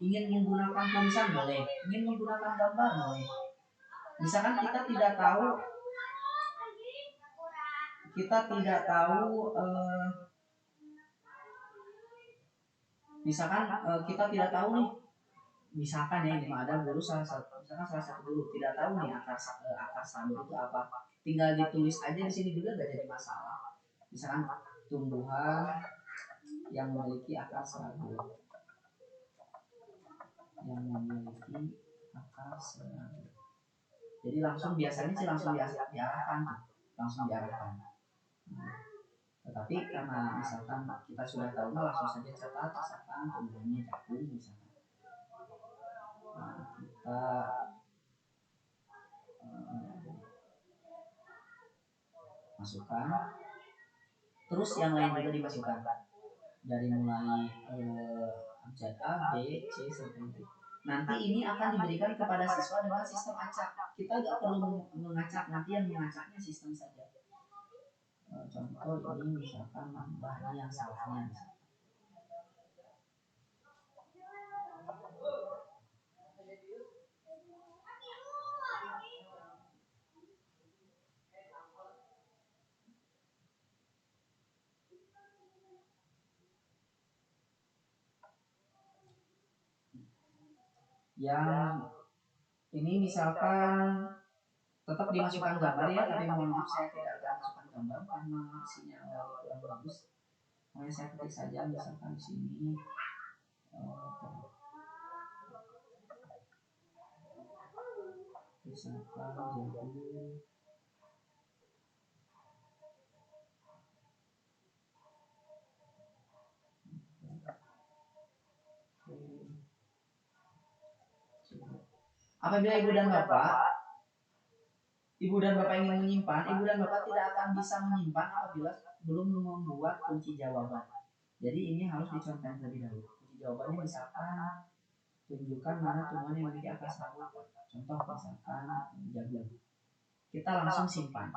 ingin menggunakan tulisan boleh, ingin menggunakan gambar boleh. Misalkan kita tidak tahu nih, misalkan ya ini ada guru salah satu guru tidak tahu nih akar sabur itu apa, tinggal ditulis aja di sini juga gak jadi masalah. Misalkan tumbuhan yang memiliki akar serabut, jadi langsung biasanya sih langsung diarahkan. Tetapi karena misalkan kita sudah tahu, langsung saja catat misalkan tumbuhannya jagung misalkan. Nah, kita masukkan, terus yang lain juga dimasukkan dari mulai abjad A, B, C sampai D. Nanti ini akan diberikan kepada siswa dengan sistem acak. Kita nggak perlu mengacak, nanti yang mengacaknya sistem saja. Contoh ini misalkan bahannya yang salahnya misalkan. Yang ini misalkan tetap dimasukkan gambar ya, tapi mohon maaf saya tidak akan masukkan gambar karena sinyal kurang bagus. Makanya saya ketik saja misalkan di sini misalkan jagung. Apabila ibu dan bapak ingin menyimpan, ibu dan bapak tidak akan bisa menyimpan apabila belum membuat kunci jawaban. Jadi ini harus dicontohkan terlebih dahulu. Kunci jawabannya misalkan tunjukkan mana tumbuhan yang memiliki akar serabut. Contoh misalkan jagung. Kita langsung simpan.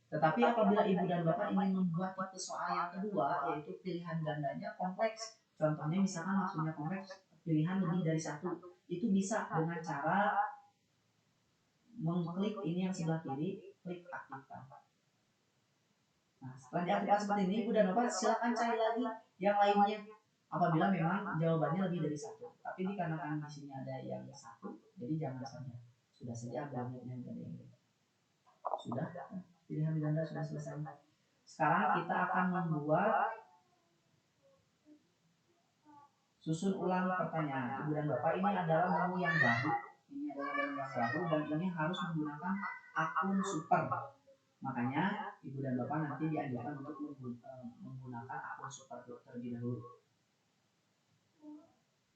Tetapi apabila ibu dan bapak ingin membuat tipe soal yang kedua, yaitu pilihan gandanya kompleks. Contohnya misalkan maksudnya kompleks, pilihan lebih dari satu. Itu bisa dengan cara mengklik ini yang sebelah kiri, klik aktifkan. Nah, setelah diaktifkan seperti ini, ibu dan bapak silakan cari lagi yang lainnya. Apabila memang jawabannya lebih dari satu. Tapi dikarenakan di sini ada yang satu, jadi jangan saja. Sudah saja ambil pilihan ganda ini. Sudah, pilihan ganda sudah selesai. Sekarang kita akan membuat susun ulang pertanyaan. Ibu dan bapak, ini adalah menu yang baru. Ini adalah menu yang baru dan ini harus menggunakan akun super. Makanya ibu dan bapak nanti dianjurkan untuk menggunakan akun super terlebih dahulu.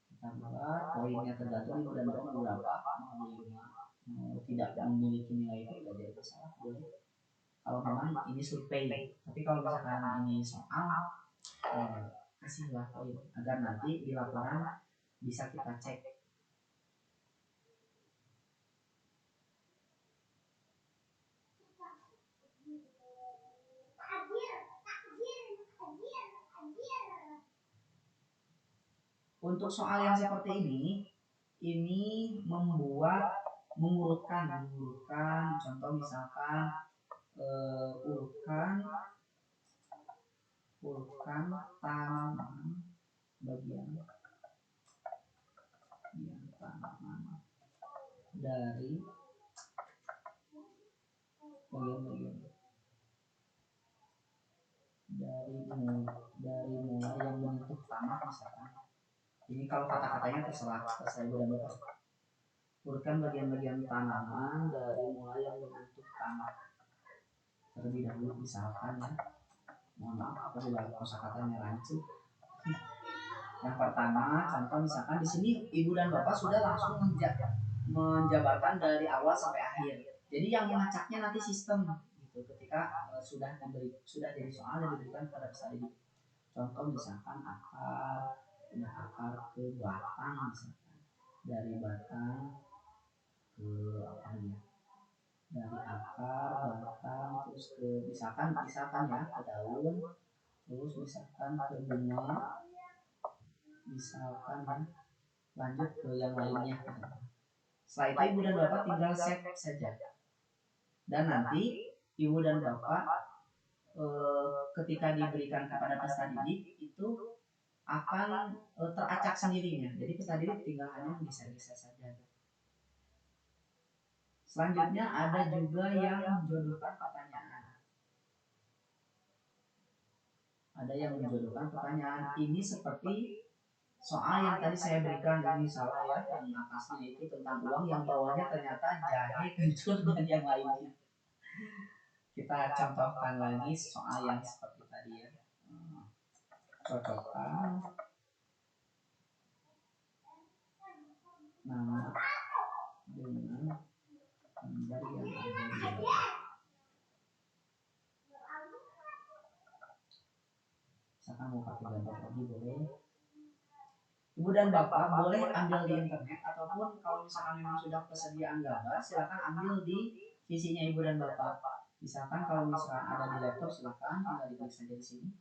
Kita buat poinnya tergantung ibu dan bapak mau berapa, mau 5, mau tidak memiliki nilai itu tidak jadi masalah, boleh. Kalau memang ini survei, tapi kalau misalkan ini soal, kasihlah poin agar nanti di laporan bisa kita cek. Untuk soal yang seperti ini mengurutkan contoh misalkan urutkan tanaman bagian tanaman dari bagian dari mulai yang menyentuh tanah misalkan. Ini kalau kata-katanya terserah ibu dan bapak. Urutkan bagian-bagian tanaman dari mulai yang menyentuh tanah terlebih dahulu misalkan ya. Mohon maaf apabila kosakatanya rancu. Yang pertama, contoh misalkan di sini ibu dan bapak sudah langsung menjabarkan dari awal sampai akhir. Jadi yang melacaknya nanti sistem gitu. Ketika sudah jadi soal dan diberikan kepada peserta didik. Contoh misalkan akar ke batang misalkan, dari batang ke apa ya? Dari akar batang terus ke misalkan ya ke daun, terus misalkan ke bunga, misalkan ya lanjut ke yang lainnya. Setelah itu ibu dan bapak tinggal save saja. Dan nanti ibu dan bapak ketika diberikan kepada peserta didik itu akan teracak sendirinya. Jadi peserta didik tinggal hanya menggeser-geser saja. Selanjutnya ada juga yang menjodohkan pertanyaan. Ada yang menjodohkan pertanyaan. Ini seperti soal yang tadi saya berikan, ini salah ya, yang atasnya itu tentang uang, yang bawahnya ternyata jahe, kencur, dan yang lainnya. Kita contohkan lagi soal yang seperti tadi ya. Cocokkan nama dengan gambar yang ada di bawah. Misalkan mau pakai gambar lagi boleh. Ibu dan bapak boleh ambil di internet ataupun kalau misalkan memang sudah persediaan gambar, silakan ambil di visinya ibu dan bapak. Misalkan kalau misalkan ada di laptop silakan tinggal diklik saja di sini.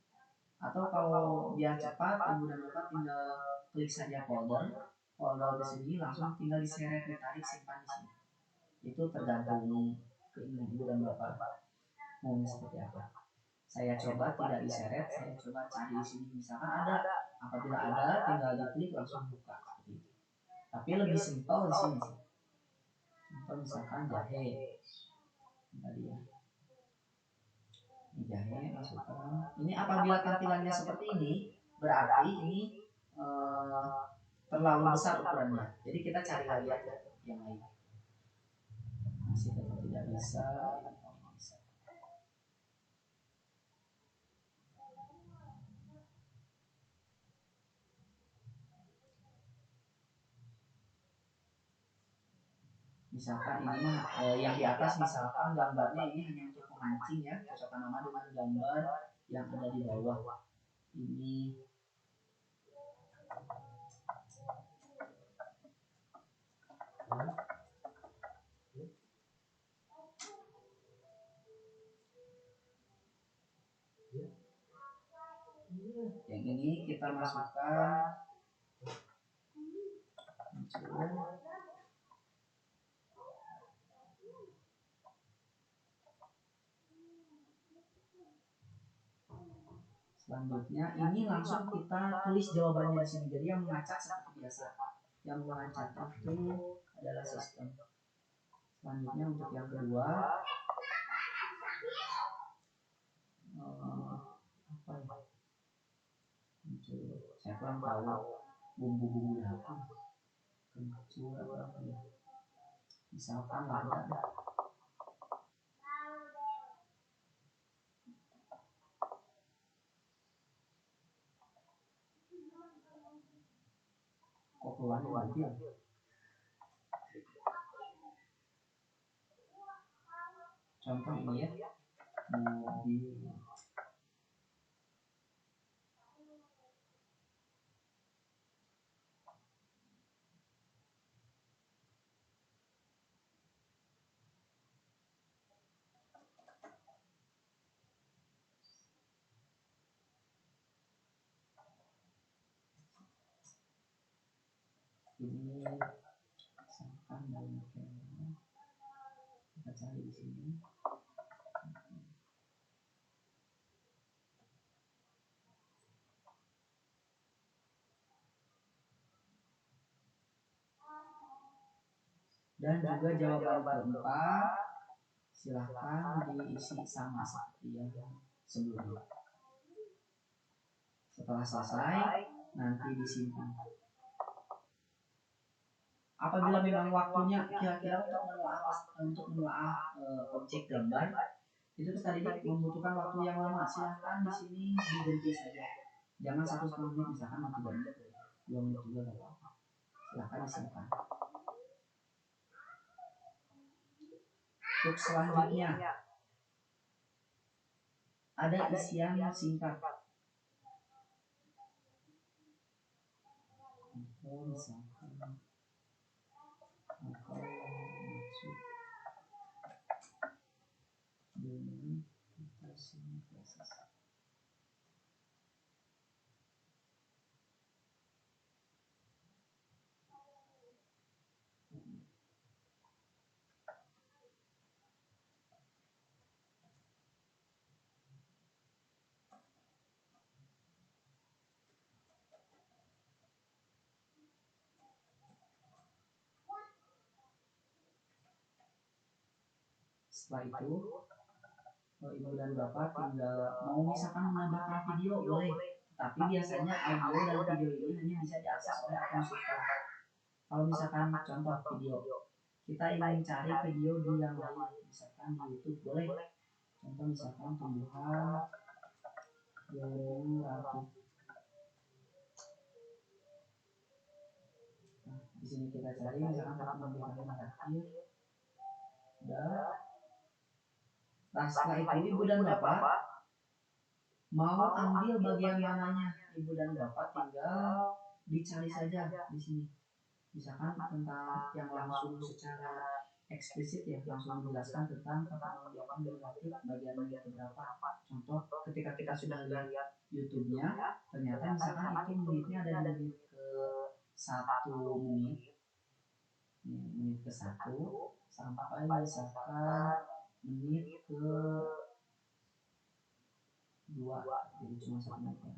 Atau kalau biar cepat ibu dan bapak tinggal klik saja folder di sini langsung tinggal diseret, ditarik, simpan di sini. Itu tergantung keinginan ibu dan bapak maunya seperti apa. Saya coba tidak diseret, saya coba cari di sini misalkan ada. Apabila ada, tinggal diklik langsung buka seperti itu. Tapi lebih simpel di sini sih. Contoh misalkan jahe, tadi ya. Ini jahe masukkan. Ini apabila tampilannya seperti ini, berarti ini terlalu besar ukurannya. Jadi kita cari lagi aja yang lain. Masih tetap tidak bisa. Misalkan ini mah yang di atas misalkan gambarnya ini hanya untuk memancing ya, cocokkan nama dengan gambar yang ada di bawah ini. Yang ini kita masukkan selanjutnya ini langsung kita tulis jawabannya di sini. Jadi yang mengacak seperti biasa, yang mengacak itu adalah sistem. Selanjutnya untuk yang kedua apa ya? Saya kurang tahu bumbu-bumbu dapur. Kencur apa ya? Misalkan lada. Kok keluarnya mobil? Contoh ini ya, mobil. Ini misalkan dalam kamera, kita cari di sini. Dan juga jawaban keempat silahkan diisi sama seperti yang sebelumnya. Setelah selesai nanti disimpan. Apabila memang waktunya kira-kira untuk menelaah objek gambar itu tadi membutuhkan waktu yang lama, silahkan di sini diganti saja. Jangan 1,5 menit, misalkan 3 menit, 2 menit juga gak apa-apa. Silahkan disimpan. Untuk selanjutnya ada isian singkat. Misalkan apa maksud dengan fotosintesis. Setelah itu ibu dan bapak tinggal mau misalkan menambahkan video boleh, tapi biasanya audio dan video ini hanya bisa diakses oleh akun subscribe. Kalau misalkan contoh video, kita ingin cari video di yang lain, misalkan di YouTube boleh. Contoh misalkan tumbuhan generatif. Nah, di sini kita cari misalkan tumbuhan generatif. Nah, setelah itu ibu dan bapak mau ambil bagian mananya, ibu dan bapak tinggal dicari saja di sini. Misalkan tentang yang langsung secara eksplisit ya, langsung menjelaskan tentang pertanggungjawab generatif bagian menit berapa. Contoh, ketika kita sudah lihat YouTube-nya, ternyata misalkan itu menitnya ada di menit ke 1 menit, menit ke 1 sampai misalkan menit ke 2, jadi cuma 1 menit ya.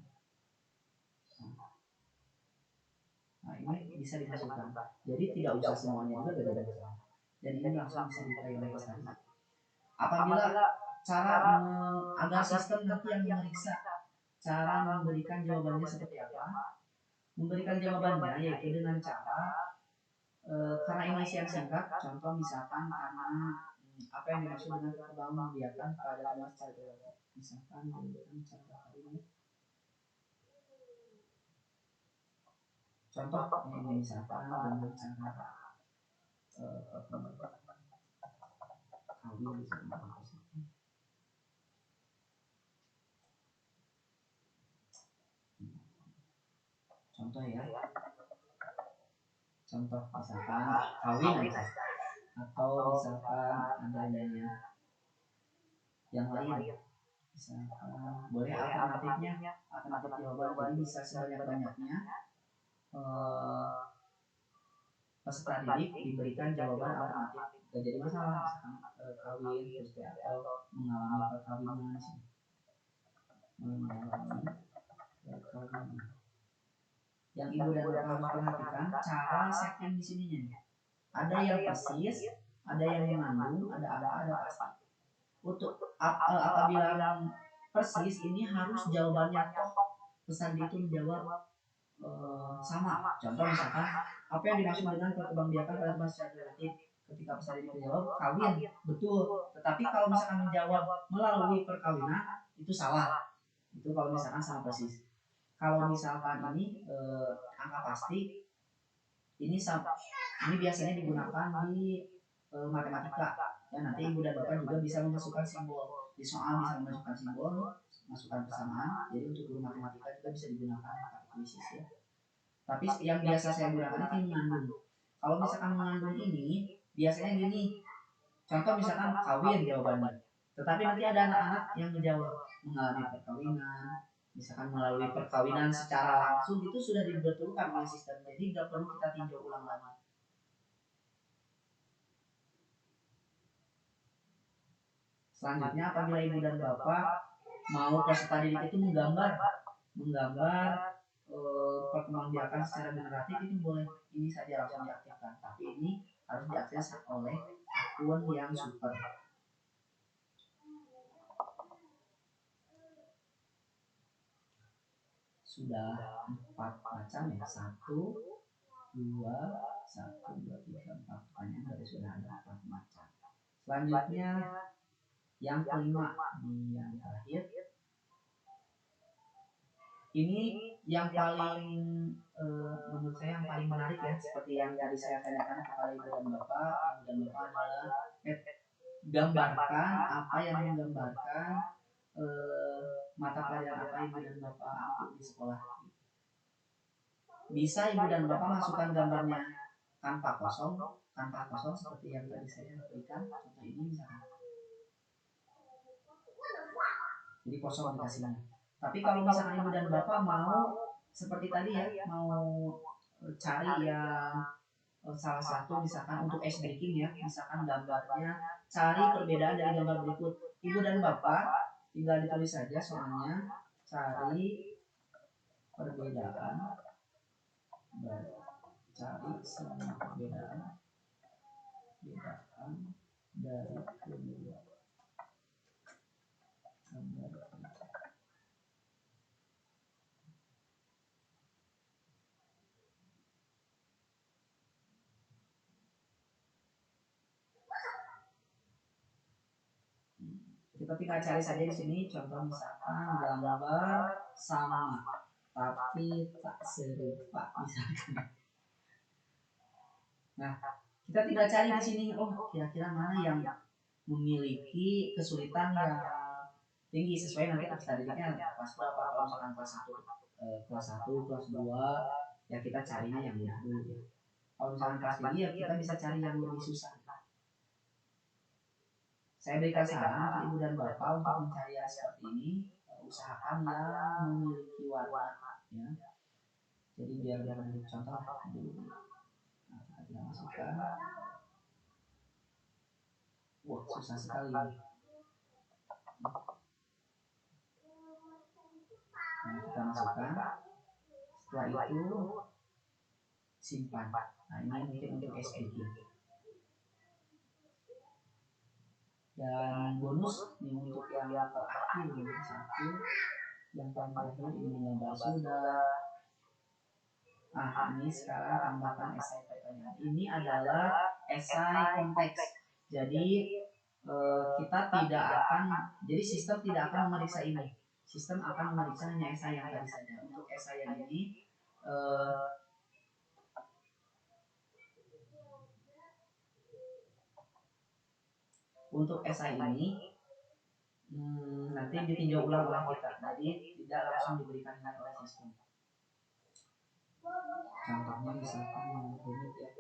Nah, ini bisa dimasukkan. Jadi tidak usah semuanya juga, gak ada masalah. Dan ini langsung bisa di-play oleh Mas Tari. Apabila cara agar sistem nanti yang memeriksa cara memberikan jawabannya seperti apa, memberikan jawabannya yaitu dengan cara karena ini isian singkat, contoh misalkan karena apa yang dimaksud dengan perkembangan membiarkan pada teman secara misalkan memberikan cara ini. Contoh ini misalkan dengan cara perkembangan kawin bisa berubah positif. Contoh ya, contoh misalkan kawin aja, atau misalkan adanya yang lain, misalkan boleh alternatifnya, alternatif jawaban. Jadi bisa sebanyak-banyaknya peserta didik diberikan jawaban alternatif. Gak jadi masalah, misalkan kawin terus atau mengalami perkawinan, mengalami perkawinan. Yang ibu dan bapak harus perhatikan cara setting di sininya. Ada yang persis, ada yang mengandung, ada angka, ada pasti. Untuk apabila persis ini harus jawabannya toh pesan itu menjawab sama. Contoh misalkan apa yang dimaksud dengan perkembangbiakan pada bahasa relatif, ketika pesan itu menjawab kawin, betul. Tetapi kalau misalkan menjawab melalui perkawinan itu salah. Itu kalau misalkan sama persis. Kalau misalkan ini angka pasti, ini biasanya digunakan di matematika. Ya, nanti ibu dan bapak juga bisa memasukkan simbol di soal, bisa memasukkan simbol, masukkan persamaan. Jadi untuk guru matematika juga bisa digunakan analisis ya. Tapi yang biasa saya gunakan itu mengandung. Kalau misalkan mengandung ini biasanya gini. Contoh misalkan kawin jawabannya, tetapi nanti ada anak-anak yang menjawab mengalami perkawinan. Misalkan melalui perkawinan secara langsung itu sudah dibetulkan oleh sistem, jadi nggak perlu kita tinjau ulang lagi. Selanjutnya apabila ibu dan bapak mau peserta didik itu menggambar perkembangbiakan secara generatif, itu boleh, ini saja langsung diaktifkan. Tapi ini harus diakses oleh akun yang super. Sudah 4 macam ya, 1, 2, 1, 2, 3, 4 pertanyaan dari sudah ada 4 macam. Selanjutnya yang kelima, yang terakhir, ini yang paling menurut saya yang paling menarik ya, seperti yang tadi saya tanyakan kepada ibu dan bapak. Ibu dan bapak adalah gambarkan apa yang menggambarkan mata pelajaran apa ibu dan bapak ampu di sekolah. Bisa ibu dan bapak masukkan gambarnya tanpa kosong seperti yang tadi saya berikan contoh ini misalkan. Jadi kosong dikasihnya. Tapi kalau misalkan ibu dan bapak mau seperti tadi ya, mau cari yang salah satu misalkan untuk ice breaking ya, misalkan gambarnya, cari perbedaan dari gambar berikut. Ibu dan bapak tinggal ditulis saja soalnya, cari perbedaan, cari semua perbedaan dari kedua gambar. Kita tinggal cari saja di sini, contoh misalkan gambar sama tapi tak serupa misalkan. Nah, kita tinggal cari di sini, oh kira-kira mana yang memiliki kesulitan yang tinggi sesuai nanti peserta didiknya kelas berapa. Kalau misalkan kelas 1, kelas 2 ya kita carinya yang mudah dulu ya. Kalau misalkan kelas tinggi ya kita bisa cari yang lebih susah. Saya berikan saran untuk ibu dan bapak untuk mencari yang seperti ini, usahakan yang memiliki warna ya. Jadi biar menjadi contoh dulu. Nah, kita tinggal masukkan. Wah, susah sekali. Nah, kita masukkan. Setelah itu simpan. Nah, ini mungkin untuk SPG. Dan bonus ini untuk yang terakhir, yang paling terakhir ini menggambar sudah. Ini sekarang tambahkan esai pertanyaan. Ini adalah esai kompleks. Jadi kita tidak akan, jadi sistem tidak akan memeriksa ini. Sistem akan memeriksa hanya esai yang tadi saja. Untuk esai yang ini untuk esai ini nanti ditinjau ulang oleh kita, jadi tidak langsung diberikan nilai oleh sistem. Contohnya misalkan yang rumit ya.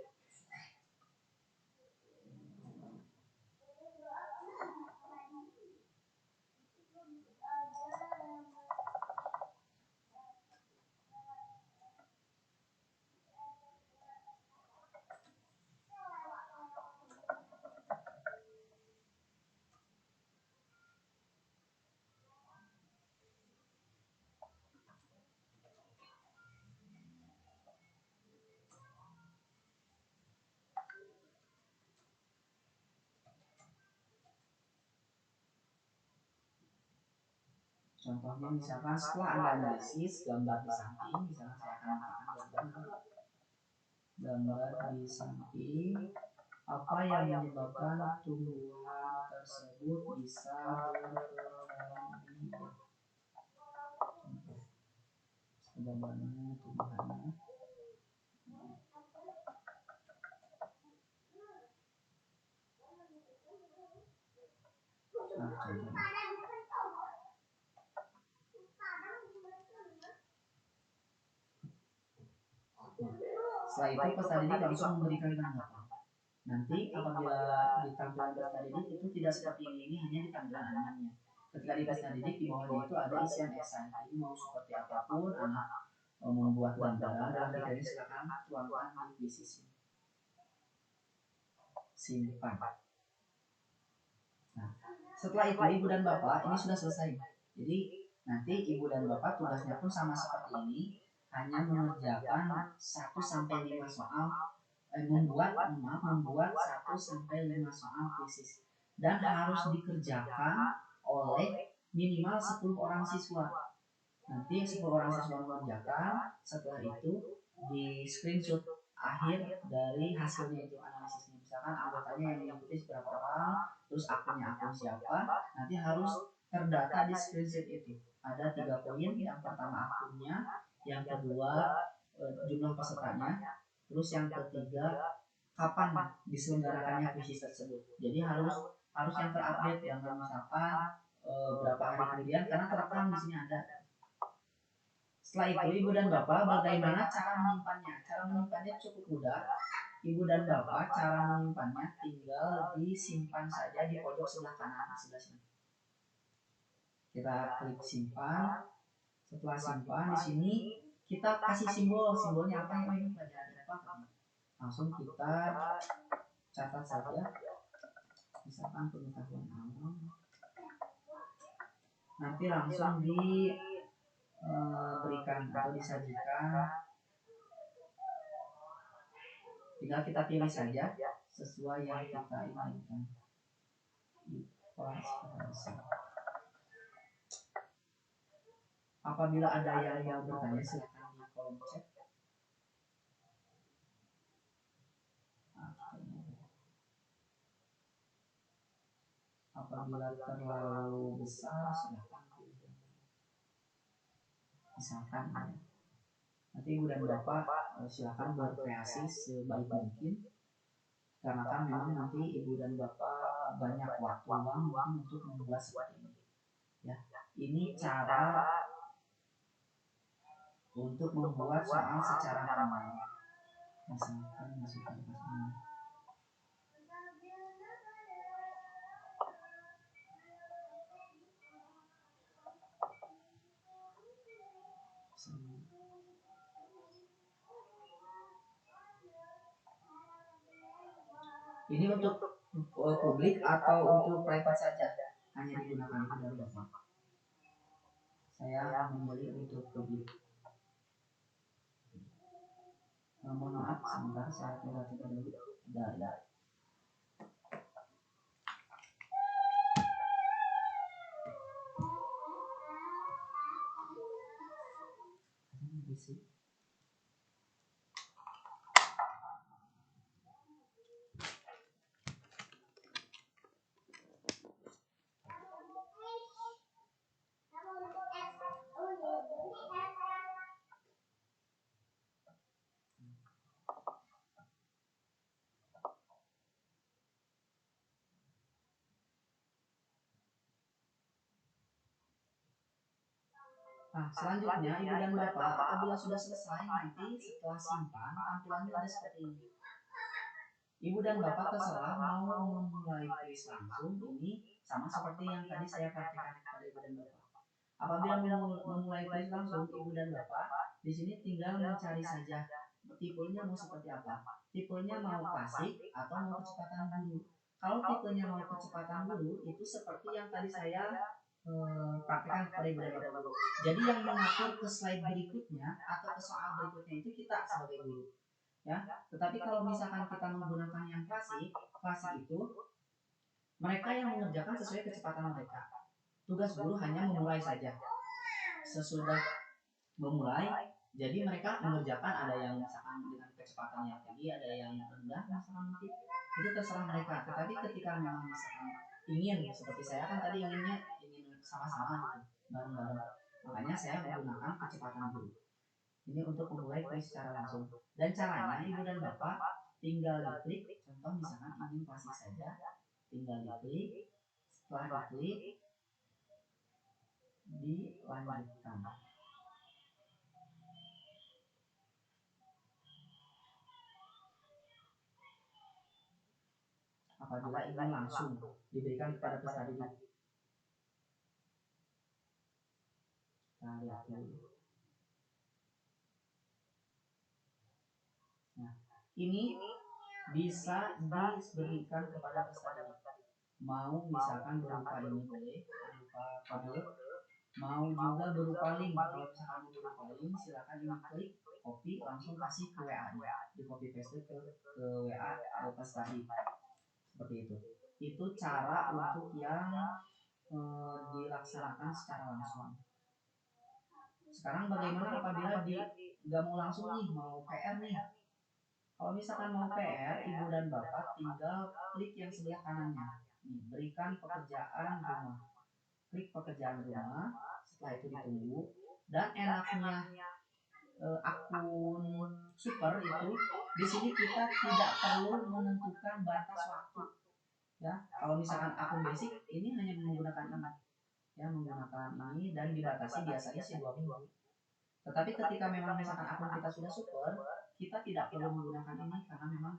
Contohnya misalkan setelah Anda analisis gambar di samping, misalkan saya akan menggunakan gambar di samping, apa yang menyebabkan tumbuhan tersebut bisa berkembang. Gambarnya tumbuhannya. Nah, contohnya. Setelah itu peserta didik langsung memberikan tanggapan. Nanti apabila di tampilan peserta didik itu tidak seperti ini hanya di tampilan animannya. Ketika di peserta didik di bawahnya itu ada isian esai. Jadi mau seperti apapun anak membuat gambaran dalam tiga ini silakan tuangkan di kuisis. Simpan. Nah, setelah itu ibu dan bapak ini sudah selesai. Jadi nanti ibu dan bapak tugasnya pun sama seperti ini, hanya mengerjakan 1 sampai 5 soal, membuat 1 sampai 5 soal kuisis dan harus dikerjakan oleh minimal 10 orang siswa. Nanti 10 orang siswa mengerjakan, setelah itu di screenshot akhir dari hasilnya itu analisisnya. Misalkan anggotanya yang mengikuti berapa orang, terus akunnya akun siapa, nanti harus terdata di screenshot itu. Ada 3 poin, yang pertama akunnya, yang kedua jumlah pesertanya, terus yang ketiga kapan diselenggarakannya kuisis tersebut. Jadi harus yang terupdate, jangan misalkan berapa hari kemudian, karena terekam di sini ada. Setelah itu ibu dan bapak bagaimana cara menyimpannya? Cara menyimpannya cukup mudah. Ibu dan bapak cara menyimpannya tinggal disimpan saja di pojok sebelah kanan di sebelah sini. Kita klik simpan. Setelah simpan di sini kita kasih simbolnya apa yang ini pelajaran apa? Langsung kita catat saja. Misalkan pengetahuan awam. Nanti langsung berikan atau disajikan, tinggal kita pilih saja sesuai yang kita inginkan. Apabila ada yang mau bertanya silakan di kolom chat. Apabila terlalu besar silakan misalkan ya. Nanti ibu dan bapak silakan berkreasi sebaik mungkin, karena kan memang nanti ibu dan bapak banyak waktu luang mungkin untuk membuat seperti ini. Ya, ini cara untuk membuat soal secara manual. Misalkan masukkan ini. Ini untuk publik atau untuk private saja? Hanya digunakan itu dan bapak. Saya memilih untuk publik. Mohon maaf sebentar saya tidak dulu. Ada. Nah, selanjutnya Ibu dan Bapak apabila sudah selesai nanti setelah simpan tampilannya ada seperti ini. Ibu dan Bapak terserah mau memulai kuis langsung ini sama seperti yang tadi saya praktekkan kepada Ibu dan Bapak. Apabila memulai kuis langsung Ibu dan Bapak di sini tinggal mencari saja tipenya mau seperti apa. Tipenya mau klasik atau mau kecepatan guru. Kalau tipenya mau kecepatan guru itu seperti yang tadi saya praktekkan kepada Ibu dan Bapak dulu. Jadi yang mengatur ke slide berikutnya atau ke soal berikutnya itu kita sebagai guru. Ya, tetapi kalau misalkan kita menggunakan yang klasik itu mereka yang mengerjakan sesuai kecepatan mereka. Tugas guru hanya memulai saja. Sesudah memulai, jadi mereka mengerjakan ada yang misalkan dengan kecepatan yang tinggi, ada yang rendah misalkan mungkin itu terserah mereka. Tetapi ketika memang misalkan ingin seperti saya kan tadi ingin sama-sama gitu bareng-bareng, makanya saya menggunakan kecepatan guru. Ini untuk memulai kuis secara langsung. Dan caranya Ibu dan Bapak tinggal diklik, contoh misalkan ingin klasik saja, tinggal diklik, setelah diklik dilanjutkan. Apabila ingin langsung diberikan kepada peserta didik. Nah, lihat dulu. Nah, ini bisa diberikan kepada peserta didik. Mau misalkan berupa ini boleh, berupa kode, mau juga berupa link. Kalau misalkan mau berupa link, silakan ini klik, copy, langsung kasih ke WA-nya, di copy paste ke WA peserta didik. Seperti itu. Itu cara untuk yang dilaksanakan secara langsung. Sekarang bagaimana apabila nggak mau langsung nih, mau PR nih? Kalau misalkan mau PR, Ibu dan Bapak tinggal klik yang sebelah kanannya. Nih, berikan pekerjaan rumah. Klik pekerjaan rumah, setelah itu ditunggu. Dan enaknya akun super itu, di sini kita tidak perlu menentukan batas waktu. Ya, kalau misalkan akun basic ini hanya menggunakan ini, ya menggunakan ini dan dibatasi biasanya sih 2 minggu. Tetapi ketika memang misalkan akun kita sudah super, kita tidak perlu menggunakan ini karena memang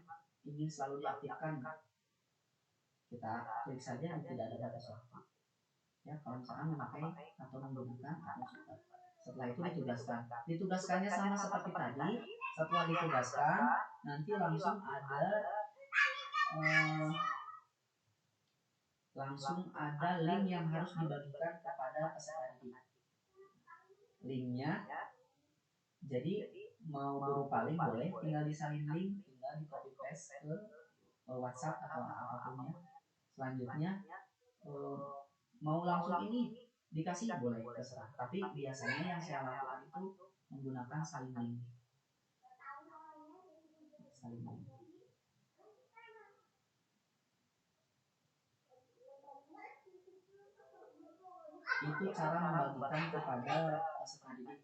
ingin selalu diaktifkan. Kita klik saja dan tidak ada batas waktu. Ya, kalau misalkan memakai atau menggunakan akun super. Setelah itu ditugaskan. Ditugaskannya sama seperti tadi. Setelah ditugaskan, nanti langsung ada link yang harus dibagikan kepada peserta didik. Linknya, jadi mau berupa link boleh, tinggal disalin link, tinggal di copy paste ke WhatsApp atau apapun ya. Selanjutnya mau langsung ini dikasih boleh, terserah. Tapi biasanya yang saya lakukan itu menggunakan salin link. Salin link. Itu cara membagikan kepada peserta didik